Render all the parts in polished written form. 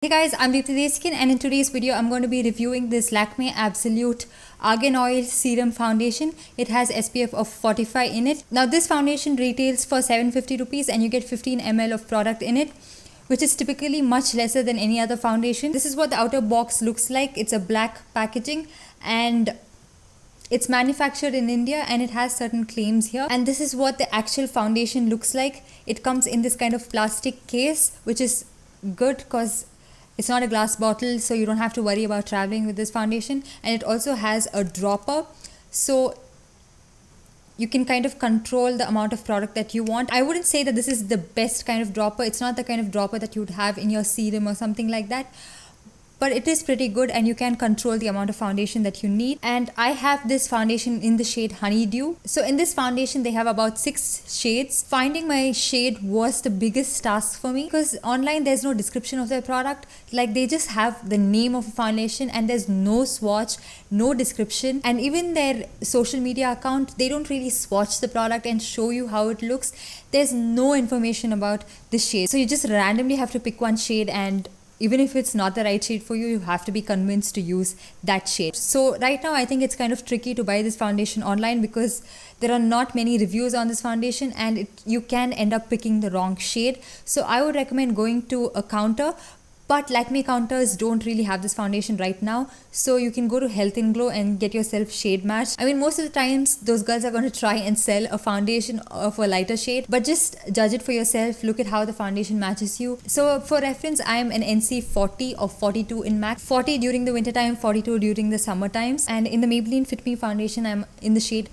Hey guys, I'm Deepthi Desikan, and in today's video I'm going to be reviewing this Lakme Absolute Argan Oil Serum Foundation. It has SPF of 45 in it. Now this foundation retails for 750 rupees and you get 15 ml of product in it, which is typically much lesser than any other foundation. This is what the outer box looks like. It's a black packaging and it's manufactured in India and it has certain claims here. And this is what the actual foundation looks like. It comes in this kind of plastic case, which is good because it's not a glass bottle, so you don't have to worry about traveling with this foundation. And it also has a dropper, so you can kind of control the amount of product that you want. I wouldn't say that this is the best kind of dropper. It's not the kind of dropper that you would have in your serum or something like that. But it is pretty good and you can control the amount of foundation that you need. And I have this foundation in the shade Honeydew. So in this foundation, they have about 6 shades. Finding my shade was the biggest task for me because online there's no description of their product. Like they just have the name of a foundation and there's no swatch, no description. And even their social media account, they don't really swatch the product and show you how it looks. There's no information about the shade. So you just randomly have to pick one shade, and even if it's not the right shade for you, you have to be convinced to use that shade. So right now I think it's kind of tricky to buy this foundation online because there are not many reviews on this foundation and you can end up picking the wrong shade. So I would recommend going to a counter. But Lakme counters don't really have this foundation right now. So you can go to Health and Glow and get yourself shade matched. I mean, most of the times those girls are going to try and sell a foundation of a lighter shade. But just judge it for yourself. Look at how the foundation matches you. So for reference, I am an NC 40 or 42 in MAC. 40 during the winter time, 42 during the summer times. And in the Maybelline Fit Me foundation, I'm in the shade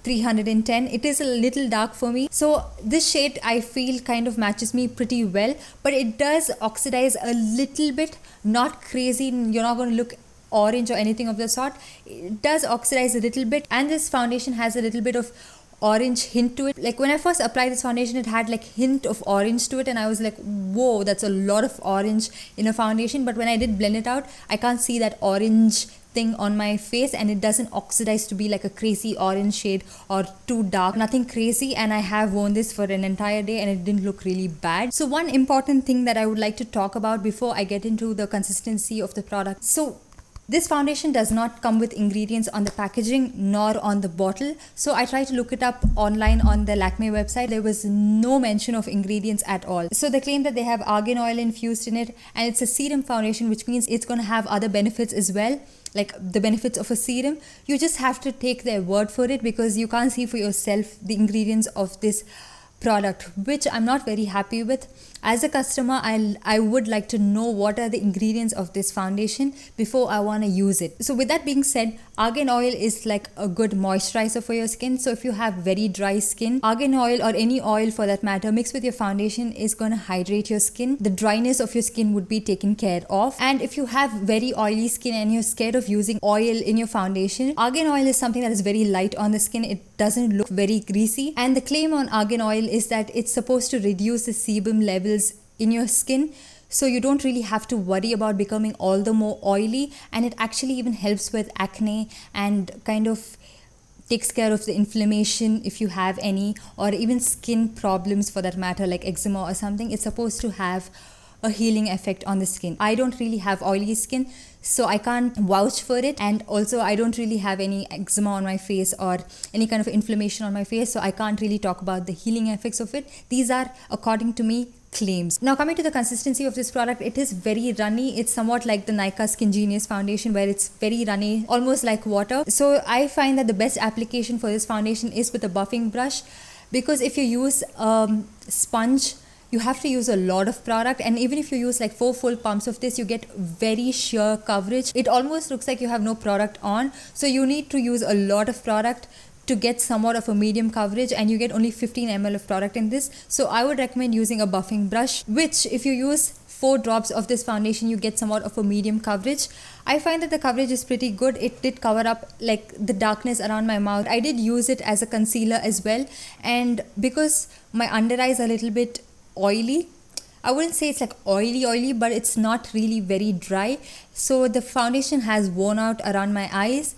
310. It is a little dark for me, so this shade I feel kind of matches me pretty well, but it does oxidize a little bit, not crazy. You're not going to look orange or anything of the sort. It does oxidize a little bit, and this foundation has a little bit of orange hint to it. Like when I first applied this foundation, it had like hint of orange to it and I was like, whoa, that's a lot of orange in a foundation. But when I did blend it out, I can't see that orange thing on my face, and it doesn't oxidize to be like a crazy orange shade or too dark, nothing crazy. And I have worn this for an entire day and it didn't look really bad. So one important thing that I would like to talk about before I get into the consistency of the product. So this foundation does not come with ingredients on the packaging nor on the bottle. So I tried to look it up online on the Lakme website. There was no mention of ingredients at all. So they claim that they have argan oil infused in it and it's a serum foundation, which means it's going to have other benefits as well, like the benefits of a serum. You just have to take their word for it because you can't see for yourself the ingredients of this product, which I'm not very happy with. As a customer, I would like to know what are the ingredients of this foundation before I want to use it. So with that being said, argan oil is like a good moisturizer for your skin. So if you have very dry skin, argan oil or any oil for that matter mixed with your foundation is going to hydrate your skin. The dryness of your skin would be taken care of. And if you have very oily skin and you're scared of using oil in your foundation, argan oil is something that is very light on the skin. It doesn't look very greasy. And the claim on argan oil is that it's supposed to reduce the sebum levels in your skin, so you don't really have to worry about becoming all the more oily, and it actually even helps with acne and kind of takes care of the inflammation if you have any, or even skin problems for that matter, like eczema or something. It's supposed to have a healing effect on the skin. I don't really have oily skin, so I can't vouch for it, and also I don't really have any eczema on my face or any kind of inflammation on my face, so I can't really talk about the healing effects of it. These are, according to me, claims. Now coming to the consistency of this product, it is very runny. It's somewhat like the Nykaa Skin Genius foundation where it's very runny, almost like water. So I find that the best application for this foundation is with a buffing brush, because if you use sponge, you have to use a lot of product, and even if you use like 4 full pumps of this, you get very sheer coverage. It almost looks like you have no product on, so you need to use a lot of product to get somewhat of a medium coverage, and you get only 15 ml of product in this. So I would recommend using a buffing brush, which if you use 4 drops of this foundation, you get somewhat of a medium coverage. I find that the coverage is pretty good. It did cover up like the darkness around my mouth. I did use it as a concealer as well, and because my under eyes are a little bit oily, I wouldn't say it's like oily, but it's not really very dry, so the foundation has worn out around my eyes.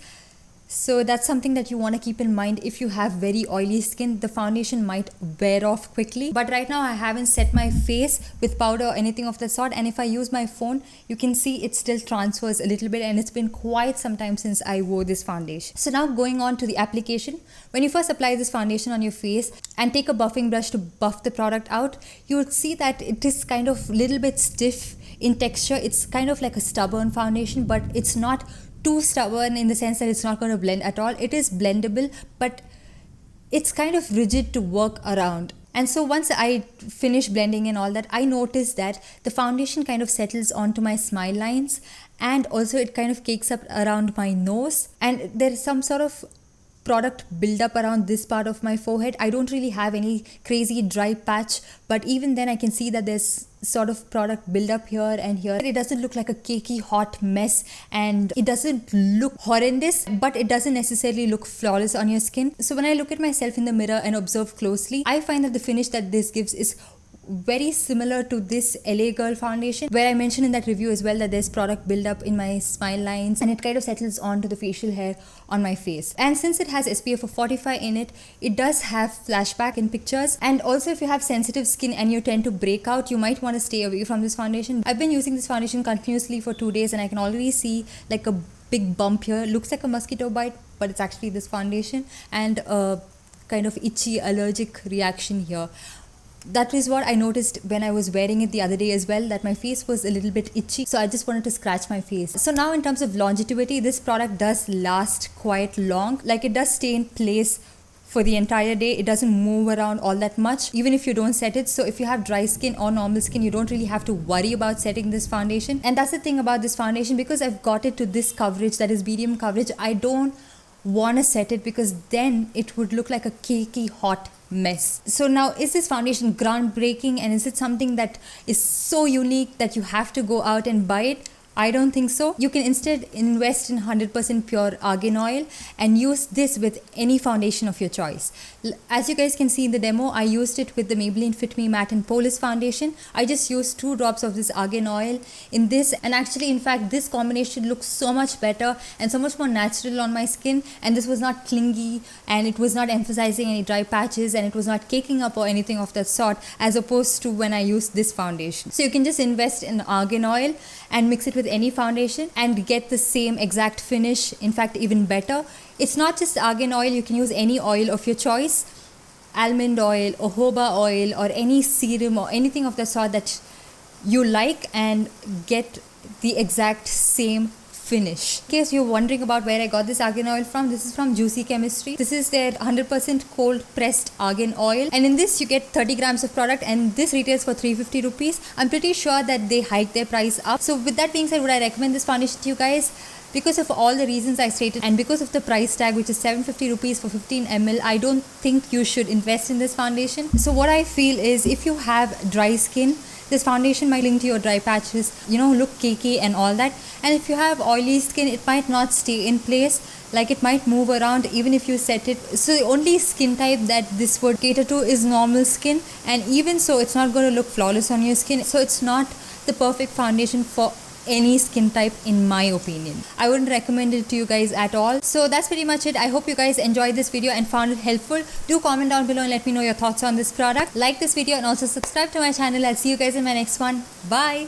So that's something that you want to keep in mind. If you have very oily skin, the foundation might wear off quickly. But right now I haven't set my face with powder or anything of the sort, and if I use my phone, you can see it still transfers a little bit, and it's been quite some time since I wore this foundation. So now going on to the application. When you first apply this foundation on your face and take a buffing brush to buff the product out, you would see that it is kind of a little bit stiff in texture. It's kind of like a stubborn foundation, but it's not too stubborn in the sense that it's not going to blend at all. It is blendable, but it's kind of rigid to work around. And so once I finish blending and all that, I noticed that the foundation kind of settles onto my smile lines, and also it kind of cakes up around my nose, and there is some sort of product buildup around this part of my forehead. I don't really have any crazy dry patch, but even then I can see that there's sort of product buildup here and here. It doesn't look like a cakey hot mess, and it doesn't look horrendous, but it doesn't necessarily look flawless on your skin. So when I look at myself in the mirror and observe closely, I find that the finish that this gives is very similar to this LA Girl foundation, where I mentioned in that review as well that there's product buildup in my smile lines, and it kind of settles onto the facial hair on my face. And since it has SPF of 45 in it, it does have flashback in pictures. And also, if you have sensitive skin and you tend to break out, you might want to stay away from this foundation. I've been using this foundation continuously for 2 days, and I can already see like a big bump here. Looks like a mosquito bite, but it's actually this foundation, and a kind of itchy allergic reaction here. That is what I noticed when I was wearing it the other day as well, that my face was a little bit itchy, so I just wanted to scratch my face. So now in terms of longevity, this product does last quite long. Like, it does stay in place for the entire day. It doesn't move around all that much, even if you don't set it. So if you have dry skin or normal skin, you don't really have to worry about setting this foundation. And that's the thing about this foundation, because I've got it to this coverage, that is medium coverage, I don't want to set it, because then it would look like a cakey hot mess. So now, is this foundation groundbreaking, and is it something that is so unique that you have to go out and buy it? I don't think so. You can instead invest in 100% pure argan oil and use this with any foundation of your choice. As you guys can see in the demo, I used it with the Maybelline Fit Me Matte and Poreless foundation. I just used 2 drops of this argan oil in this, and actually, in fact, this combination looks so much better and so much more natural on my skin, and this was not clingy, and it was not emphasizing any dry patches, and it was not caking up or anything of that sort, as opposed to when I used this foundation. So you can just invest in argan oil and mix it with any foundation and get the same exact finish, in fact even better. It's not just argan oil, you can use any oil of your choice, almond oil or jojoba oil or any serum or anything of the sort that you like, and get the exact same finish. In case you're wondering about where I got this argan oil from, this is from Juicy Chemistry. This is their 100% cold pressed argan oil, and in this you get 30 grams of product, and this retails for 350 rupees. I'm pretty sure that they hiked their price up. So with that being said, would I recommend this foundation to you guys? Because of all the reasons I stated, and because of the price tag, which is 750 rupees for 15 ml, I don't think you should invest in this foundation. So what I feel is, if you have dry skin, this foundation might link to your dry patches, look cakey and all that. And if you have oily skin, it might not stay in place, like it might move around even if you set it. So the only skin type that this would cater to is normal skin, and even so, it's not going to look flawless on your skin. So it's not the perfect foundation for any skin type, in my opinion. I wouldn't recommend it to you guys at all. So that's pretty much it. I hope you guys enjoyed this video and found it helpful. Do comment down below and let me know your thoughts on this product. Like this video and also subscribe to my channel. I'll see you guys in my next one. Bye.